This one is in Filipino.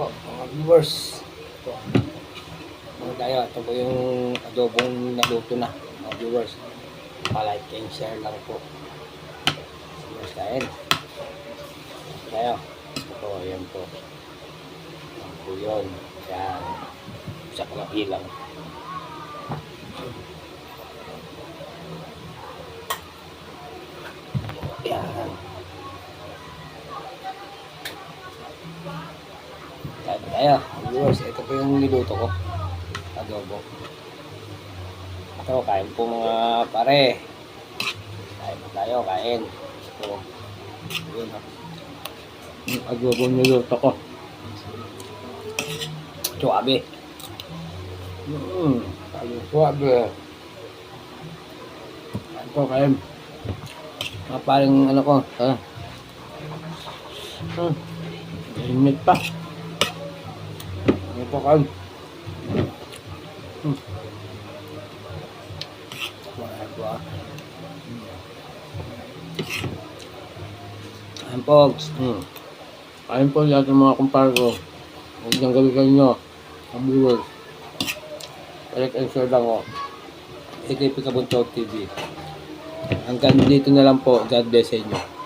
po mga viewers. Ito. Mga tayo, ito po yung adobong naluto na mga viewers. Pa-like and share lang po. Viewers kain. Tayo. Ito, ayan po. Ayan po yun. Yan. Isa ko lang ilang. Yan. Kain tayo. Viewers, ito po yung niluto ko. Adobo. Ito, kain po mga pare. Kain po tayo, kain. Ito. Yun, yung adobo niluto ko. Suabe. Suabe. Kain po, kain. Mga parang ano ko. Init pa. Ano po kain? Ayan po. Ayan po lahat ng mga kumpare ko. Huwag niyang gawin nyo. Ang viewers. Like and share lang ko. AKP Kabuntot TV. Hanggang dito na lang po. God bless sa inyo.